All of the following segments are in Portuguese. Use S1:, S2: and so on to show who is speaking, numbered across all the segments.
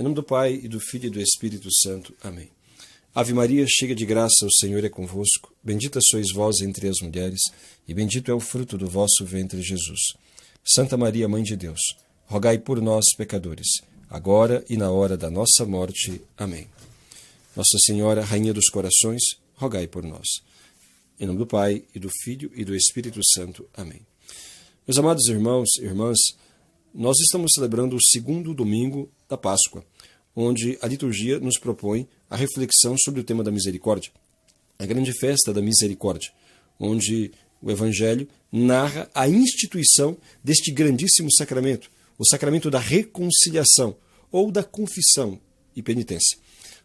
S1: Em nome do Pai, e do Filho e do Espírito Santo. Amém. Ave Maria, cheia de graça, o Senhor é convosco. Bendita sois vós entre as mulheres, e bendito é o fruto do vosso ventre, Jesus. Santa Maria, Mãe de Deus, rogai por nós, pecadores, agora e na hora da nossa morte. Amém. Nossa Senhora, Rainha dos Corações, rogai por nós. Em nome do Pai, e do Filho e do Espírito Santo. Amém. Meus amados irmãos e irmãs, nós estamos celebrando o segundo domingo da Páscoa, onde a liturgia nos propõe a reflexão sobre o tema da misericórdia, a grande festa da misericórdia, onde o Evangelho narra a instituição deste grandíssimo sacramento, o sacramento da reconciliação ou da confissão e penitência.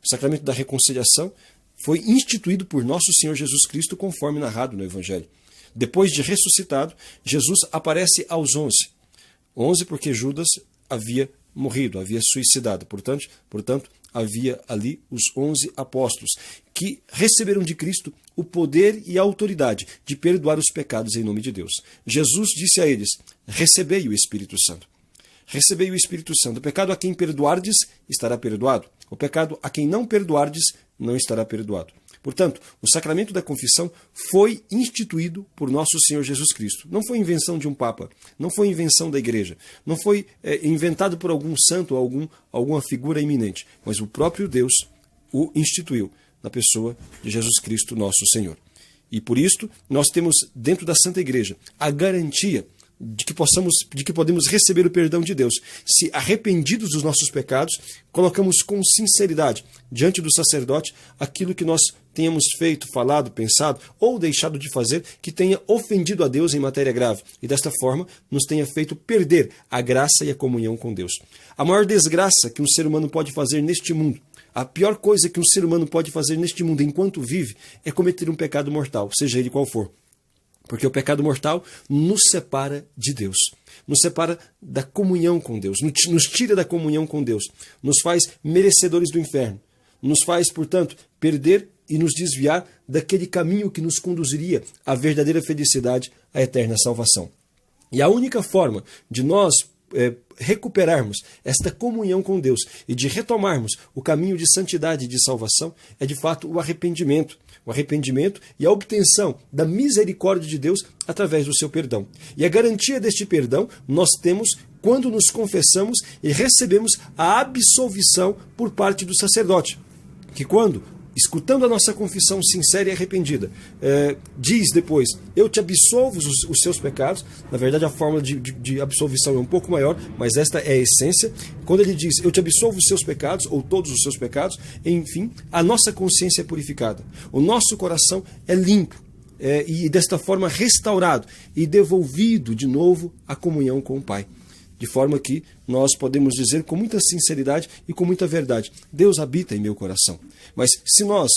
S1: O sacramento da reconciliação foi instituído por nosso Senhor Jesus Cristo, conforme narrado no Evangelho. Depois de ressuscitado, Jesus aparece aos 11. 11 porque Judas havia morrido, havia suicidado. Portanto, havia ali os 11 apóstolos, que receberam de Cristo o poder e a autoridade de perdoar os pecados em nome de Deus. Jesus disse a eles: recebei o Espírito Santo. Recebei o Espírito Santo. O pecado a quem perdoardes, estará perdoado. O pecado a quem não perdoardes, não estará perdoado. Portanto, o sacramento da confissão foi instituído por nosso Senhor Jesus Cristo. Não foi invenção de um papa, não foi invenção da igreja, não foi inventado por algum santo ou alguma figura iminente, mas o próprio Deus o instituiu na pessoa de Jesus Cristo, nosso Senhor. E por isto, nós temos dentro da Santa Igreja a garantia de que podemos receber o perdão de Deus. Se arrependidos dos nossos pecados, colocamos com sinceridade diante do sacerdote aquilo que nós tenhamos feito, falado, pensado ou deixado de fazer que tenha ofendido a Deus em matéria grave e desta forma nos tenha feito perder a graça e a comunhão com Deus. A maior desgraça que um ser humano pode fazer neste mundo, a pior coisa que um ser humano pode fazer neste mundo enquanto vive, é cometer um pecado mortal, seja ele qual for. Porque o pecado mortal nos separa de Deus, nos separa da comunhão com Deus, nos tira da comunhão com Deus, nos faz merecedores do inferno, nos faz, portanto, perder e nos desviar daquele caminho que nos conduziria à verdadeira felicidade, à eterna salvação. E a única forma de nós recuperarmos esta comunhão com Deus e de retomarmos o caminho de santidade e de salvação é de fato o arrependimento e a obtenção da misericórdia de Deus através do seu perdão. E a garantia deste perdão nós temos quando nos confessamos e recebemos a absolvição por parte do sacerdote, que quando, escutando a nossa confissão sincera e arrependida, diz depois: eu te absolvo os seus pecados. Na verdade, a fórmula de absolvição é um pouco maior, mas esta é a essência. Quando ele diz: eu te absolvo os seus pecados, ou todos os seus pecados, enfim, a nossa consciência é purificada. O nosso coração é limpo, e desta forma restaurado e devolvido de novo à comunhão com o Pai. De forma que nós podemos dizer com muita sinceridade e com muita verdade: Deus habita em meu coração. Mas se nós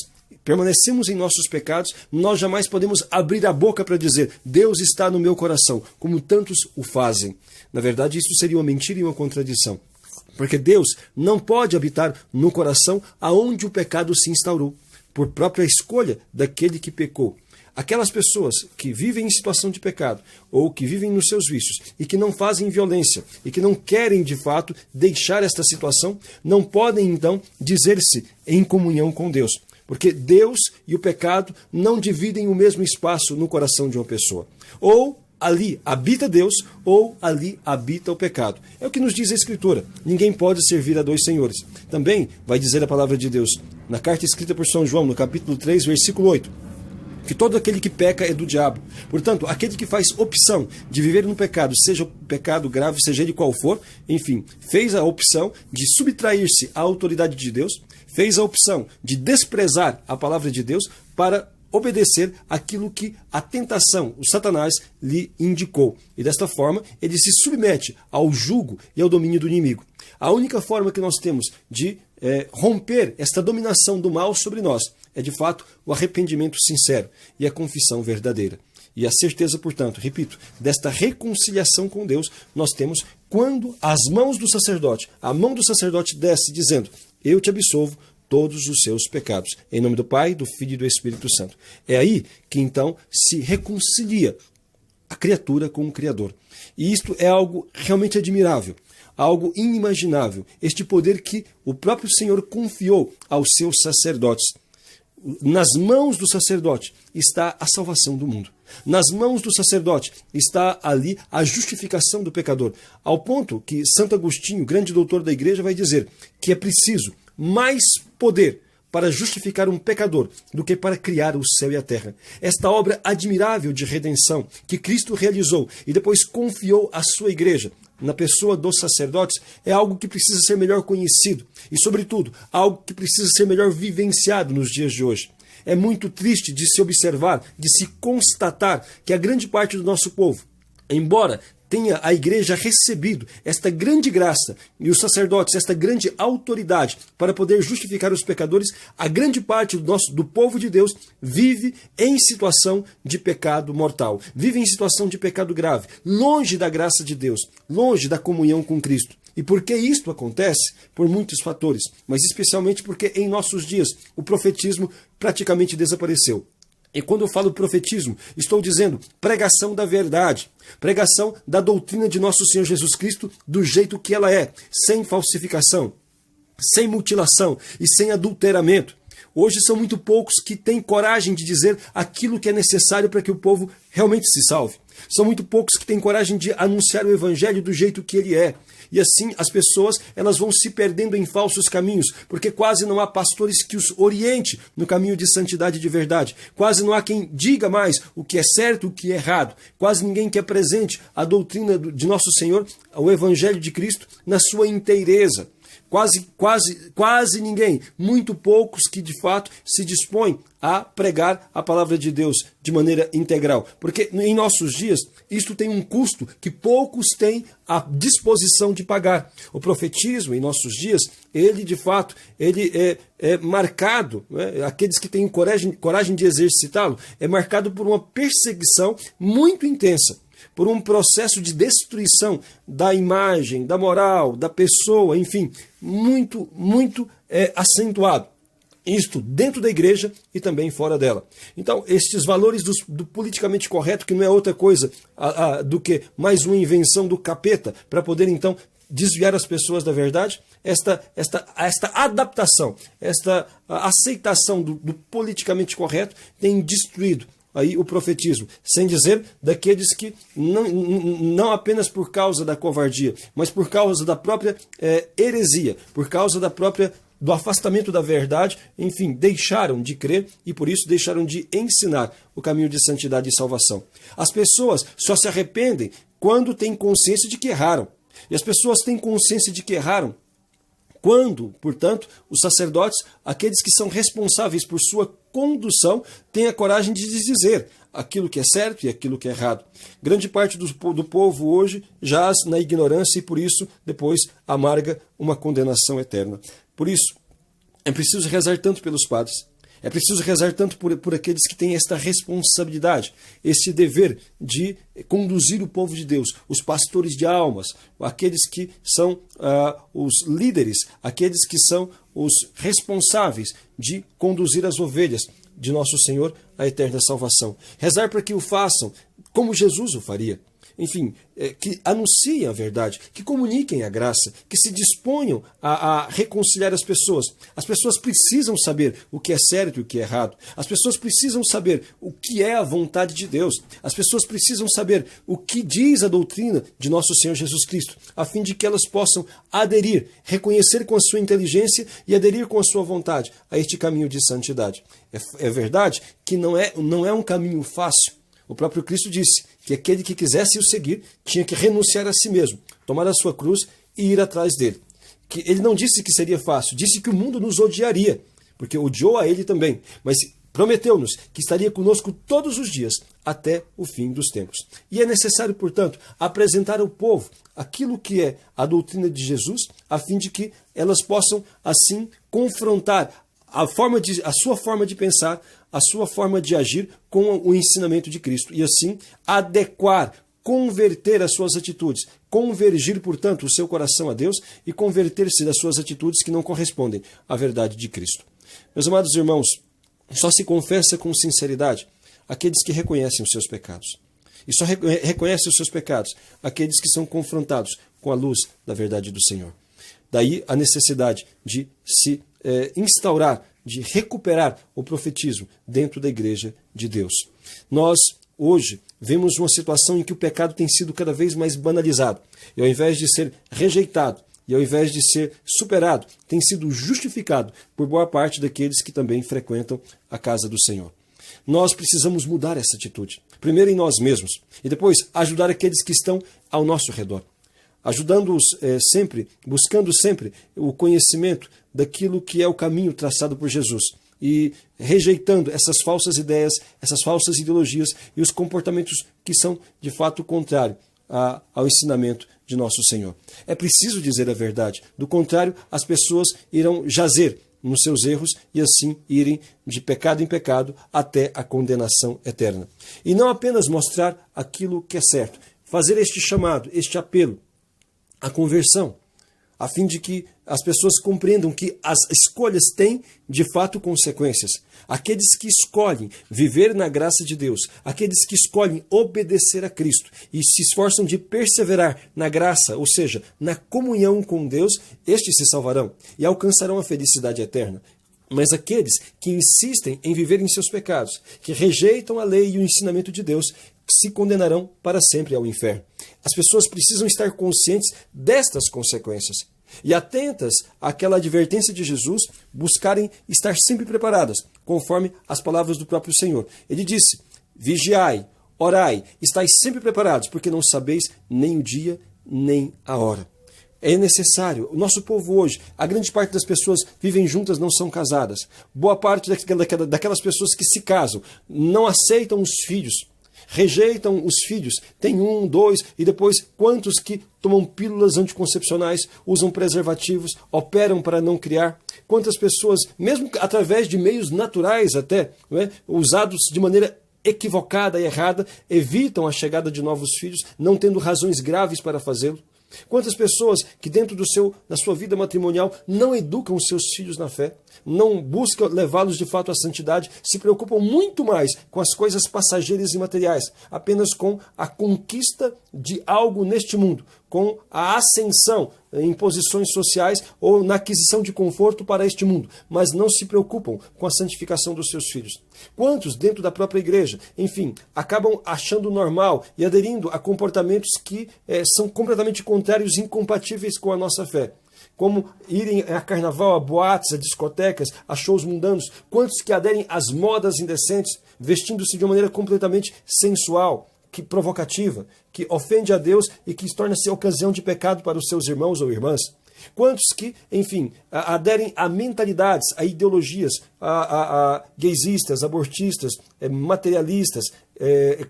S1: permanecemos em nossos pecados, nós jamais podemos abrir a boca para dizer: Deus está no meu coração, como tantos o fazem. Na verdade, isso seria uma mentira e uma contradição. Porque Deus não pode habitar no coração aonde o pecado se instaurou, por própria escolha daquele que pecou. Aquelas pessoas que vivem em situação de pecado ou que vivem nos seus vícios e que não fazem violência e que não querem de fato deixar esta situação, não podem então dizer-se em comunhão com Deus. Porque Deus e o pecado não dividem o mesmo espaço no coração de uma pessoa. Ou ali habita Deus ou ali habita o pecado. É o que nos diz a Escritura. Ninguém pode servir a dois senhores. Também vai dizer a palavra de Deus na carta escrita por São João, no capítulo 3, versículo 8. Que todo aquele que peca é do diabo. Portanto, aquele que faz opção de viver no pecado, seja o pecado grave, seja ele qual for, enfim, fez a opção de subtrair-se à autoridade de Deus, fez a opção de desprezar a palavra de Deus para obedecer aquilo que a tentação, o Satanás, lhe indicou. E desta forma, ele se submete ao jugo e ao domínio do inimigo. A única forma que nós temos de romper esta dominação do mal sobre nós é, de fato, o arrependimento sincero e a confissão verdadeira. E a certeza, portanto, repito, desta reconciliação com Deus, nós temos quando as mãos do sacerdote, a mão do sacerdote desce dizendo: eu te absolvo todos os seus pecados. Em nome do Pai, do Filho e do Espírito Santo. É aí que então se reconcilia a criatura com o Criador. E isto é algo realmente admirável. algo inimaginável, este poder que o próprio Senhor confiou aos seus sacerdotes. Nas mãos do sacerdote está a salvação do mundo. Nas mãos do sacerdote está ali a justificação do pecador. Ao ponto que Santo Agostinho, grande doutor da igreja, vai dizer que é preciso mais poder para justificar um pecador do que para criar o céu e a terra. Esta obra admirável de redenção que Cristo realizou e depois confiou à sua igreja, na pessoa dos sacerdotes, é algo que precisa ser melhor conhecido e, sobretudo, algo que precisa ser melhor vivenciado nos dias de hoje. É muito triste de se observar, de se constatar que a grande parte do nosso povo, embora tenha a igreja recebido esta grande graça e os sacerdotes esta grande autoridade para poder justificar os pecadores, a grande parte do povo de Deus vive em situação de pecado mortal, vive em situação de pecado grave, longe da graça de Deus, longe da comunhão com Cristo. E por que isto acontece? Por muitos fatores, mas especialmente porque em nossos dias o profetismo praticamente desapareceu. E quando eu falo profetismo, estou dizendo pregação da verdade, pregação da doutrina de nosso Senhor Jesus Cristo do jeito que ela é, sem falsificação, sem mutilação e sem adulteramento. Hoje são muito poucos que têm coragem de dizer aquilo que é necessário para que o povo realmente se salve. São muito poucos que têm coragem de anunciar o evangelho do jeito que ele é. E assim as pessoas elas vão se perdendo em falsos caminhos, porque quase não há pastores que os oriente no caminho de santidade e de verdade. Quase não há quem diga mais o que é certo e o que é errado. Quase ninguém que apresente a doutrina de nosso Senhor, o evangelho de Cristo, na sua inteireza. Quase ninguém, muito poucos que de fato se dispõem a pregar a palavra de Deus de maneira integral. Porque em nossos dias, isto tem um custo que poucos têm a disposição de pagar. O profetismo em nossos dias, ele de fato, ele é marcado, né? Aqueles que têm coragem de exercitá-lo, é marcado por uma perseguição muito intensa, por um processo de destruição da imagem, da moral, da pessoa, enfim, muito acentuado. Isto dentro da igreja e também fora dela. Então, estes valores do politicamente correto, que não é outra coisa do que mais uma invenção do capeta, para poder então desviar as pessoas da verdade, esta adaptação, esta aceitação do politicamente correto tem destruído aí o profetismo, sem dizer daqueles que não apenas por causa da covardia, mas por causa da própria heresia, por causa do afastamento da verdade, enfim, deixaram de crer e por isso deixaram de ensinar o caminho de santidade e salvação. As pessoas só se arrependem quando têm consciência de que erraram. E as pessoas têm consciência de que erraram quando, portanto, os sacerdotes, aqueles que são responsáveis por sua condução, têm a coragem de dizer aquilo que é certo e aquilo que é errado. Grande parte do povo hoje jaz na ignorância e por isso depois amarga uma condenação eterna. Por isso, é preciso rezar tanto pelos padres. É preciso rezar tanto por aqueles que têm esta responsabilidade, esse dever de conduzir o povo de Deus, os pastores de almas, aqueles que são os líderes, aqueles que são os responsáveis de conduzir as ovelhas de nosso Senhor à eterna salvação. Rezar para que o façam como Jesus o faria. Enfim, que anunciem a verdade, que comuniquem a graça, que se disponham a reconciliar as pessoas. As pessoas precisam saber o que é certo e o que é errado. As pessoas precisam saber o que é a vontade de Deus. As pessoas precisam saber o que diz a doutrina de nosso Senhor Jesus Cristo, a fim de que elas possam aderir, reconhecer com a sua inteligência e aderir com a sua vontade a este caminho de santidade. É verdade que não é um caminho fácil. O próprio Cristo disse que aquele que quisesse o seguir tinha que renunciar a si mesmo, tomar a sua cruz e ir atrás dele. Que ele não disse que seria fácil, disse que o mundo nos odiaria, porque odiou a ele também, mas prometeu-nos que estaria conosco todos os dias até o fim dos tempos. E é necessário, portanto, apresentar ao povo aquilo que é a doutrina de Jesus, a fim de que elas possam, assim, confrontar a sua forma de pensar, a sua forma de agir com o ensinamento de Cristo. E assim, adequar, converter as suas atitudes, convergir, portanto, o seu coração a Deus e converter-se das suas atitudes que não correspondem à verdade de Cristo. Meus amados irmãos, só se confessa com sinceridade aqueles que reconhecem os seus pecados. E só reconhecem os seus pecados aqueles que são confrontados com a luz da verdade do Senhor. Daí a necessidade de se instaurar, de recuperar o profetismo dentro da igreja de Deus. Nós, hoje, vemos uma situação em que o pecado tem sido cada vez mais banalizado. E ao invés de ser rejeitado, e ao invés de ser superado, tem sido justificado por boa parte daqueles que também frequentam a casa do Senhor. Nós precisamos mudar essa atitude. Primeiro em nós mesmos, e depois ajudar aqueles que estão ao nosso redor. Ajudando-os sempre, buscando sempre o conhecimento daquilo que é o caminho traçado por Jesus. E rejeitando essas falsas ideias, essas falsas ideologias e os comportamentos que são, de fato, contrários ao ensinamento de nosso Senhor. É preciso dizer a verdade. Do contrário, as pessoas irão jazer nos seus erros e assim irem de pecado em pecado até a condenação eterna. E não apenas mostrar aquilo que é certo, fazer este chamado, este apelo à conversão, a fim de que as pessoas compreendam que as escolhas têm, de fato, consequências. Aqueles que escolhem viver na graça de Deus, aqueles que escolhem obedecer a Cristo e se esforçam de perseverar na graça, ou seja, na comunhão com Deus, estes se salvarão e alcançarão a felicidade eterna. Mas aqueles que insistem em viver em seus pecados, que rejeitam a lei e o ensinamento de Deus, se condenarão para sempre ao inferno. As pessoas precisam estar conscientes destas consequências e atentas àquela advertência de Jesus, buscarem estar sempre preparadas, conforme as palavras do próprio Senhor. Ele disse: vigiai, orai, estais sempre preparados, porque não sabeis nem o dia, nem a hora. É necessário. O nosso povo hoje, a grande parte das pessoas vivem juntas, não são casadas. Boa parte daquelas pessoas que se casam não aceitam os filhos, rejeitam os filhos, tem 1, 2 e depois quantos que tomam pílulas anticoncepcionais, usam preservativos, operam para não criar. Quantas pessoas, mesmo através de meios naturais até, não é, usados de maneira equivocada e errada, evitam a chegada de novos filhos, não tendo razões graves para fazê-lo. Quantas pessoas que dentro da sua vida matrimonial não educam os seus filhos na fé, não buscam levá-los de fato à santidade, se preocupam muito mais com as coisas passageiras e materiais, apenas com a conquista de algo neste mundo, com a ascensão em posições sociais ou na aquisição de conforto para este mundo, mas não se preocupam com a santificação dos seus filhos. Quantos dentro da própria igreja, enfim, acabam achando normal e aderindo a comportamentos que são completamente contrários e incompatíveis com a nossa fé? Como irem a carnaval, a boates, a discotecas, a shows mundanos. Quantos que aderem às modas indecentes, vestindo-se de uma maneira completamente sensual, que provocativa, que ofende a Deus e que torna-se ocasião de pecado para os seus irmãos ou irmãs. Quantos que, enfim, aderem a mentalidades, a ideologias, a gaysistas, abortistas, materialistas,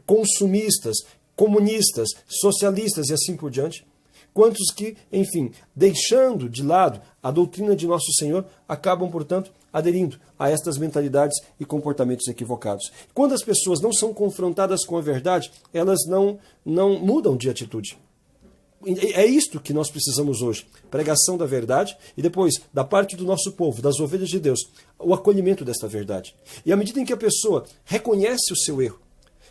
S1: consumistas, comunistas, socialistas e assim por diante. Quantos que, enfim, deixando de lado a doutrina de nosso Senhor, acabam, portanto, aderindo a estas mentalidades e comportamentos equivocados. Quando as pessoas não são confrontadas com a verdade, elas não mudam de atitude. É isto que nós precisamos hoje. Pregação da verdade e depois, da parte do nosso povo, das ovelhas de Deus, o acolhimento desta verdade. E à medida em que a pessoa reconhece o seu erro,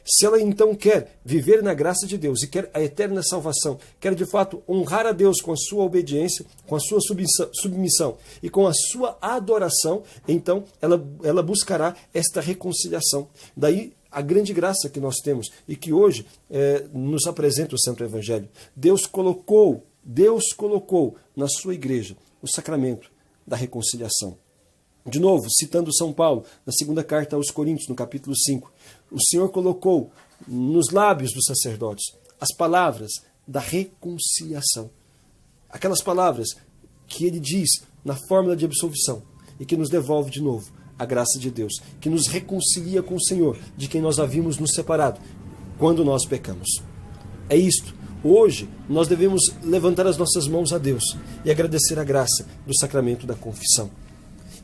S1: se ela então quer viver na graça de Deus e quer a eterna salvação, quer de fato honrar a Deus com a sua obediência, com a sua submissão e com a sua adoração, então ela buscará esta reconciliação. Daí a grande graça que nós temos e que hoje nos apresenta o Santo Evangelho. Deus colocou na sua igreja o sacramento da reconciliação. De novo, citando São Paulo, na segunda carta aos Coríntios, no capítulo 5, o Senhor colocou nos lábios dos sacerdotes as palavras da reconciliação. Aquelas palavras que ele diz na fórmula de absolvição e que nos devolve de novo a graça de Deus, que nos reconcilia com o Senhor, de quem nós havíamos nos separado quando nós pecamos. É isto. Hoje nós devemos levantar as nossas mãos a Deus e agradecer a graça do sacramento da confissão.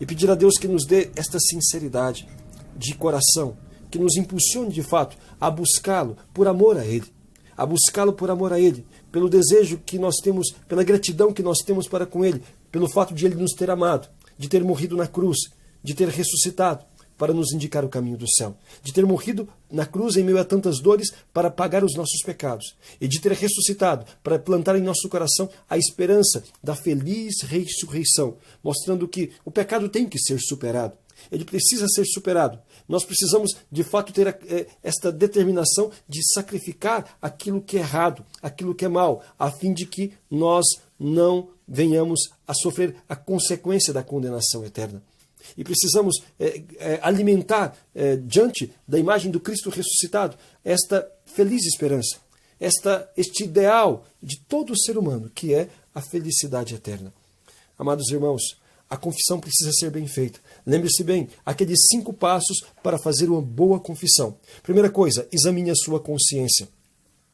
S1: E pedir a Deus que nos dê esta sinceridade de coração, que nos impulsione de fato a buscá-lo por amor a Ele. A buscá-lo por amor a Ele, pelo desejo que nós temos, pela gratidão que nós temos para com Ele, pelo fato de Ele nos ter amado, de ter morrido na cruz, de ter ressuscitado, para nos indicar o caminho do céu, de ter morrido na cruz em meio a tantas dores para pagar os nossos pecados, e de ter ressuscitado para plantar em nosso coração a esperança da feliz ressurreição, mostrando que o pecado tem que ser superado. Ele precisa ser superado. Nós precisamos, de fato, ter esta determinação de sacrificar aquilo que é errado, aquilo que é mal, a fim de que nós não venhamos a sofrer a consequência da condenação eterna. E precisamos alimentar, diante da imagem do Cristo ressuscitado, esta feliz esperança, este ideal de todo ser humano, que é a felicidade eterna. Amados irmãos, a confissão precisa ser bem feita. Lembre-se bem, aqueles 5 passos para fazer uma boa confissão. Primeira coisa, examine a sua consciência.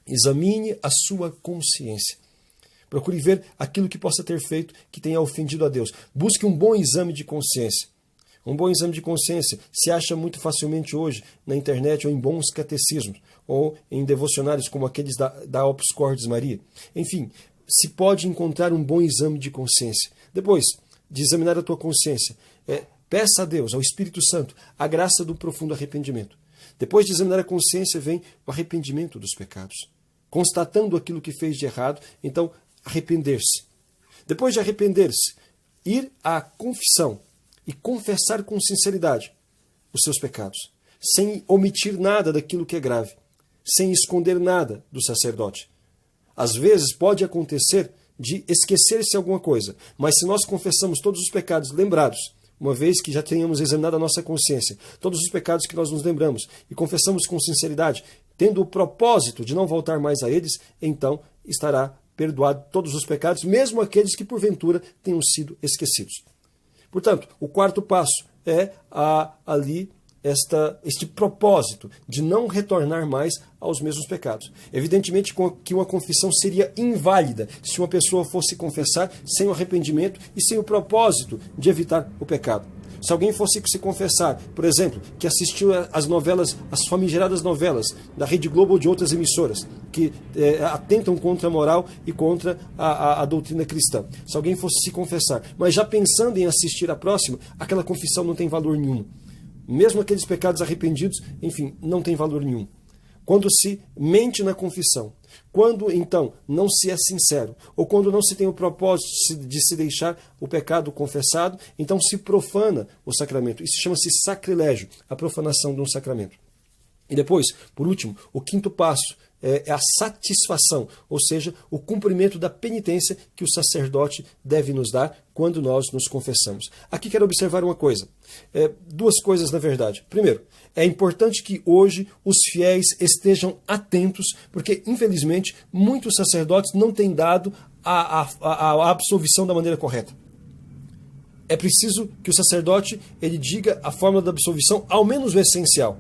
S1: Examine a sua consciência. Procure ver aquilo que possa ter feito que tenha ofendido a Deus. Busque um bom exame de consciência. Um bom exame de consciência se acha muito facilmente hoje na internet ou em bons catecismos ou em devocionários como aqueles da Opus Cordis Maria. Enfim, se pode encontrar um bom exame de consciência. Depois de examinar a tua consciência, peça a Deus, ao Espírito Santo, a graça do profundo arrependimento. Depois de examinar a consciência, vem o arrependimento dos pecados. Constatando aquilo que fez de errado, então arrepender-se. Depois de arrepender-se, ir à confissão e confessar com sinceridade os seus pecados, sem omitir nada daquilo que é grave, sem esconder nada do sacerdote. Às vezes pode acontecer de esquecer-se alguma coisa, mas se nós confessamos todos os pecados lembrados, uma vez que já tenhamos examinado a nossa consciência, todos os pecados que nós nos lembramos, e confessamos com sinceridade, tendo o propósito de não voltar mais a eles, então estará perdoado todos os pecados, mesmo aqueles que porventura tenham sido esquecidos. Portanto, o 4º passo é este propósito de não retornar mais aos mesmos pecados. Evidentemente que uma confissão seria inválida se uma pessoa fosse confessar sem o arrependimento e sem o propósito de evitar o pecado. Se alguém fosse se confessar, por exemplo, que assistiu às novelas, as famigeradas novelas da Rede Globo ou de outras emissoras, que atentam contra a moral e contra a doutrina cristã. Se alguém fosse se confessar, mas já pensando em assistir à próxima, aquela confissão não tem valor nenhum. Mesmo aqueles pecados arrependidos, enfim, não tem valor nenhum. Quando se mente na confissão, quando então não se é sincero, ou quando não se tem o propósito de se deixar o pecado confessado, então se profana o sacramento. Isso chama-se sacrilégio, a profanação de um sacramento. E depois, por último, o 5º passo é a satisfação, ou seja, o cumprimento da penitência que o sacerdote deve nos dar quando nós nos confessamos. Aqui quero observar uma coisa, 2 coisas na verdade. Primeiro, é importante que hoje os fiéis estejam atentos, porque infelizmente muitos sacerdotes não têm dado a absolvição da maneira correta. É preciso que o sacerdote ele diga a fórmula da absolvição, ao menos o essencial.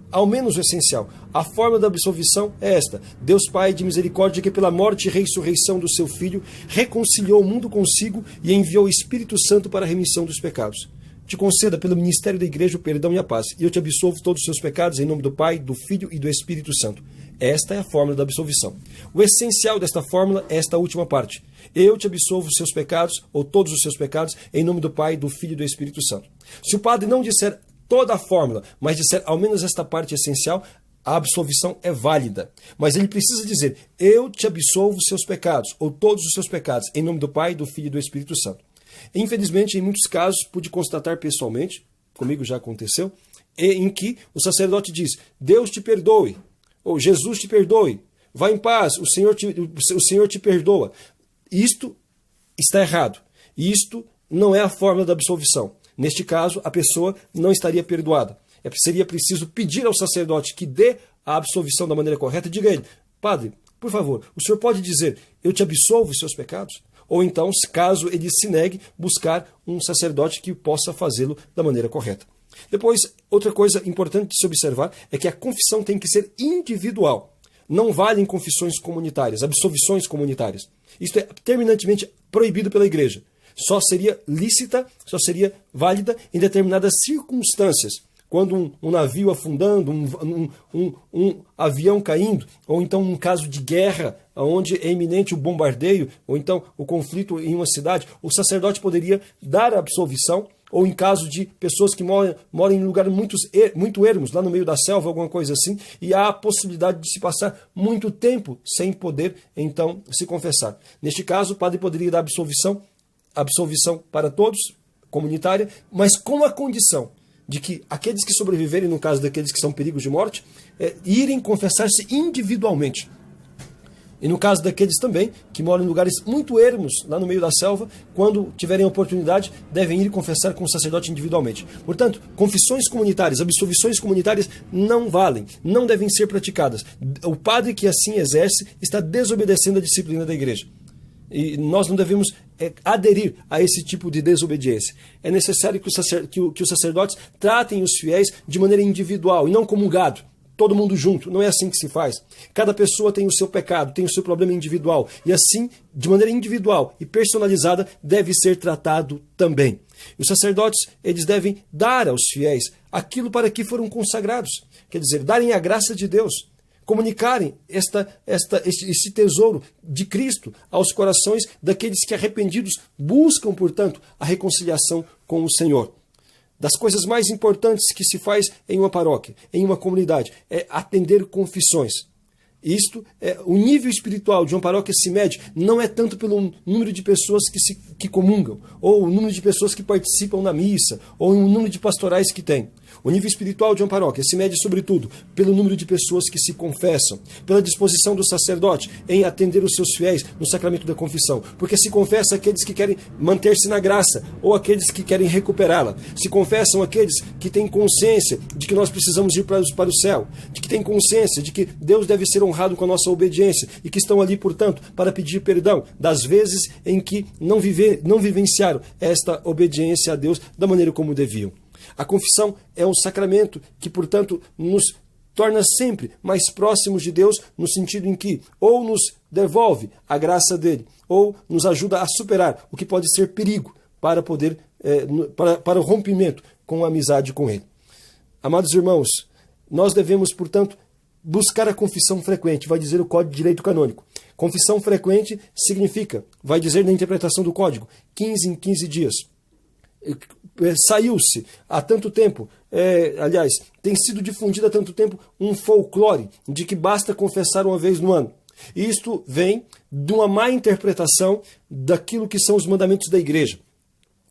S1: Ao menos o essencial. A forma da absolvição é esta: Deus Pai de misericórdia, que pela morte e ressurreição do seu Filho reconciliou o mundo consigo e enviou o Espírito Santo para a remissão dos pecados. Te conceda pelo ministério da Igreja o perdão e a paz, e eu te absolvo todos os seus pecados em nome do Pai, do Filho e do Espírito Santo. Esta é a fórmula da absolvição. O essencial desta fórmula é esta última parte: eu te absolvo os seus pecados, ou todos os seus pecados, em nome do Pai, do Filho e do Espírito Santo. Se o padre não disser toda a fórmula, mas disser ao menos esta parte essencial, a absolvição é válida. Mas ele precisa dizer: eu te absolvo os seus pecados, ou todos os seus pecados, em nome do Pai, do Filho e do Espírito Santo. Infelizmente, em muitos casos, pude constatar pessoalmente, comigo já aconteceu, em que o sacerdote diz: Deus te perdoe, ou Jesus te perdoe, vá em paz, o Senhor te perdoa. Isto está errado. Isto não é a fórmula da absolvição. Neste caso, a pessoa não estaria perdoada. Seria preciso pedir ao sacerdote que dê a absolvição da maneira correta. Diga a ele: padre, por favor, o senhor pode dizer: eu te absolvo os seus pecados? Ou então, caso ele se negue, buscar um sacerdote que possa fazê-lo da maneira correta. Depois, outra coisa importante de se observar é que a confissão tem que ser individual. Não valem confissões comunitárias, absolvições comunitárias. Isto é terminantemente proibido pela Igreja. Só seria lícita, só seria válida em determinadas circunstâncias. Quando um navio afundando, um avião caindo, ou então um caso de guerra, onde é iminente o bombardeio, ou então o conflito em uma cidade, o sacerdote poderia dar a absolvição, ou em caso de pessoas que moram em lugares muito ermos, lá no meio da selva, alguma coisa assim, e há a possibilidade de se passar muito tempo sem poder, então, se confessar. Neste caso, o padre poderia dar absolvição para todos, comunitária, mas com a condição de que aqueles que sobreviverem, no caso daqueles que são perigos de morte, irem confessar-se individualmente. E no caso daqueles também que moram em lugares muito ermos, lá no meio da selva, quando tiverem oportunidade, devem ir confessar com o sacerdote individualmente. Portanto, confissões comunitárias, absolvições comunitárias não valem, não devem ser praticadas. O padre que assim exerce está desobedecendo a disciplina da igreja. E nós não devemos aderir a esse tipo de desobediência. É necessário que os sacerdotes tratem os fiéis de maneira individual e não como um gado. Todo mundo junto, não é assim que se faz. Cada pessoa tem o seu pecado, tem o seu problema individual. E assim, de maneira individual e personalizada, deve ser tratado também. E os sacerdotes, eles devem dar aos fiéis aquilo para que foram consagrados. Quer dizer, darem a graça de Deus. Comunicarem esse tesouro de Cristo aos corações daqueles que arrependidos buscam, portanto, a reconciliação com o Senhor. Das coisas mais importantes que se faz em uma paróquia, em uma comunidade, é atender confissões. Isto, o nível espiritual de uma paróquia se mede não é tanto pelo número de pessoas que comungam, ou o número de pessoas que participam na missa, ou o número de pastorais que tem. O nível espiritual de uma paróquia se mede, sobretudo, pelo número de pessoas que se confessam, pela disposição do sacerdote em atender os seus fiéis no sacramento da confissão. Porque se confessa aqueles que querem manter-se na graça, ou aqueles que querem recuperá-la. Se confessam aqueles que têm consciência de que nós precisamos ir para o céu, de que têm consciência de que Deus deve ser honrado com a nossa obediência, e que estão ali, portanto, para pedir perdão das vezes em que não vivenciaram esta obediência a Deus da maneira como deviam. A confissão é um sacramento que, portanto, nos torna sempre mais próximos de Deus, no sentido em que ou nos devolve a graça dele, ou nos ajuda a superar o que pode ser perigo para o rompimento com a amizade com ele. Amados irmãos, nós devemos, portanto, buscar a confissão frequente, vai dizer o Código de Direito Canônico. Confissão frequente significa, vai dizer na interpretação do Código, 15 em 15 dias. Saiu-se há tanto tempo, tem sido difundido há tanto tempo um folclore de que basta confessar uma vez no ano. Isto vem de uma má interpretação daquilo que são os mandamentos da igreja.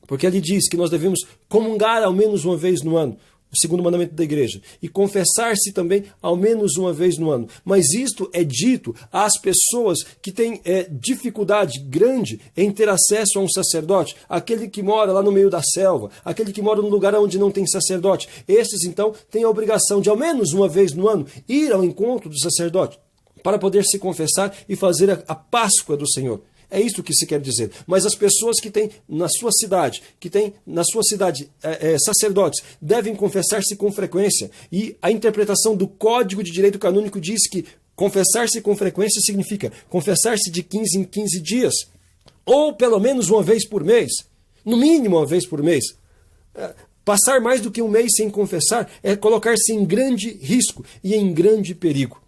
S1: Porque ali diz que nós devemos comungar ao menos uma vez no ano, o segundo mandamento da igreja, e confessar-se também ao menos uma vez no ano. Mas isto é dito às pessoas que têm dificuldade grande em ter acesso a um sacerdote, aquele que mora lá no meio da selva, aquele que mora num lugar onde não tem sacerdote. Esses, então, têm a obrigação de, ao menos uma vez no ano, ir ao encontro do sacerdote, para poder se confessar e fazer a Páscoa do Senhor. É isso que se quer dizer. Mas as pessoas que têm na sua cidade, sacerdotes, devem confessar-se com frequência. E a interpretação do Código de Direito Canônico diz que confessar-se com frequência significa confessar-se de 15 em 15 dias, ou pelo menos uma vez por mês, no mínimo uma vez por mês. Passar mais do que um mês sem confessar é colocar-se em grande risco e em grande perigo.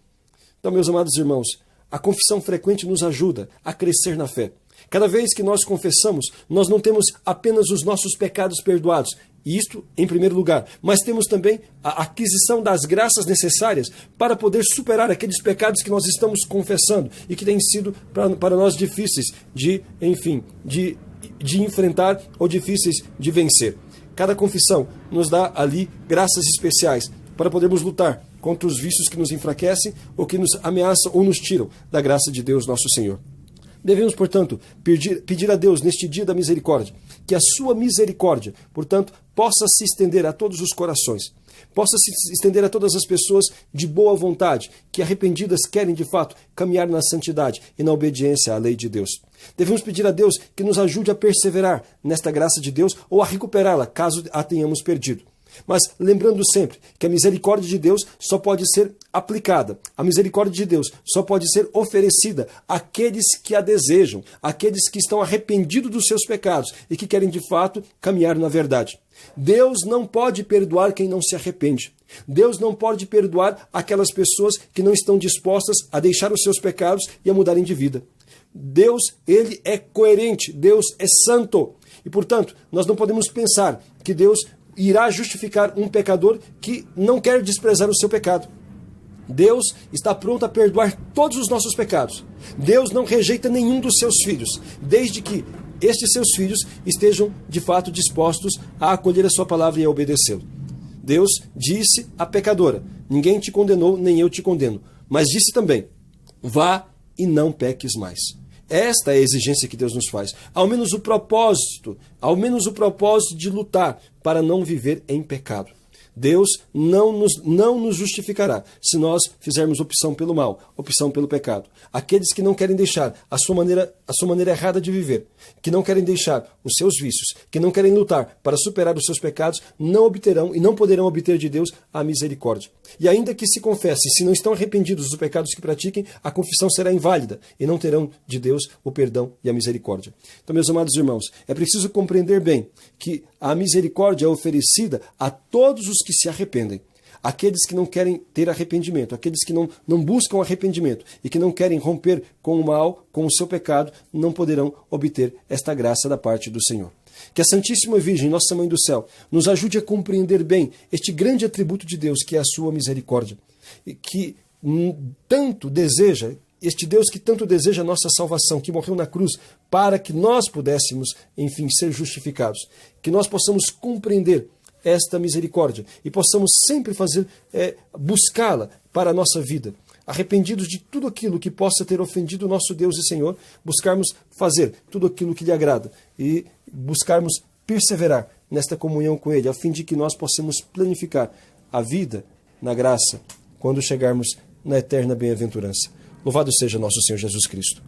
S1: Então, meus amados irmãos, a confissão frequente nos ajuda a crescer na fé. Cada vez que nós confessamos, nós não temos apenas os nossos pecados perdoados, isto em primeiro lugar, mas temos também a aquisição das graças necessárias para poder superar aqueles pecados que nós estamos confessando e que têm sido para nós difíceis de enfrentar ou difíceis de vencer. Cada confissão nos dá ali graças especiais para podermos lutar contra os vícios que nos enfraquecem ou que nos ameaçam ou nos tiram da graça de Deus nosso Senhor. Devemos, portanto, pedir a Deus neste dia da misericórdia, que a sua misericórdia, portanto, possa se estender a todos os corações, possa se estender a todas as pessoas de boa vontade, que arrependidas querem de fato caminhar na santidade e na obediência à lei de Deus. Devemos pedir a Deus que nos ajude a perseverar nesta graça de Deus ou a recuperá-la, caso a tenhamos perdido. Mas lembrando sempre que a misericórdia de Deus só pode ser aplicada, a misericórdia de Deus só pode ser oferecida àqueles que a desejam, àqueles que estão arrependidos dos seus pecados e que querem de fato caminhar na verdade. Deus não pode perdoar quem não se arrepende. Deus não pode perdoar aquelas pessoas que não estão dispostas a deixar os seus pecados e a mudarem de vida. Deus, ele é coerente, Deus é santo. E, portanto, nós não podemos pensar que Deus irá justificar um pecador que não quer desprezar o seu pecado. Deus está pronto a perdoar todos os nossos pecados. Deus não rejeita nenhum dos seus filhos, desde que estes seus filhos estejam de fato dispostos a acolher a sua palavra e a obedecê-lo. Deus disse à pecadora: ninguém te condenou, nem eu te condeno. Mas disse também: vá e não peques mais. Esta é a exigência que Deus nos faz. Ao menos o propósito de lutar para não viver em pecado. Deus não nos justificará se nós fizermos opção pelo mal, opção pelo pecado. Aqueles que não querem deixar a sua maneira errada de viver, que não querem deixar os seus vícios, que não querem lutar para superar os seus pecados, não obterão e não poderão obter de Deus a misericórdia. E ainda que se confessem, se não estão arrependidos dos pecados que pratiquem, a confissão será inválida e não terão de Deus o perdão e a misericórdia. Então, meus amados irmãos, é preciso compreender bem que a misericórdia é oferecida a todos os que se arrependem. Aqueles que não querem ter arrependimento, aqueles que não buscam arrependimento e que não querem romper com o mal, com o seu pecado, não poderão obter esta graça da parte do Senhor. Que a Santíssima Virgem, Nossa Mãe do Céu, nos ajude a compreender bem este grande atributo de Deus, que é a sua misericórdia, e que tanto deseja, este Deus que tanto deseja a nossa salvação, que morreu na cruz para que nós pudéssemos, enfim, ser justificados. Que nós possamos compreender esta misericórdia e possamos sempre buscá-la para a nossa vida. Arrependidos de tudo aquilo que possa ter ofendido o nosso Deus e Senhor, buscarmos fazer tudo aquilo que lhe agrada e buscarmos perseverar nesta comunhão com Ele, a fim de que nós possamos planificar a vida na graça quando chegarmos na eterna bem-aventurança. Louvado seja nosso Senhor Jesus Cristo.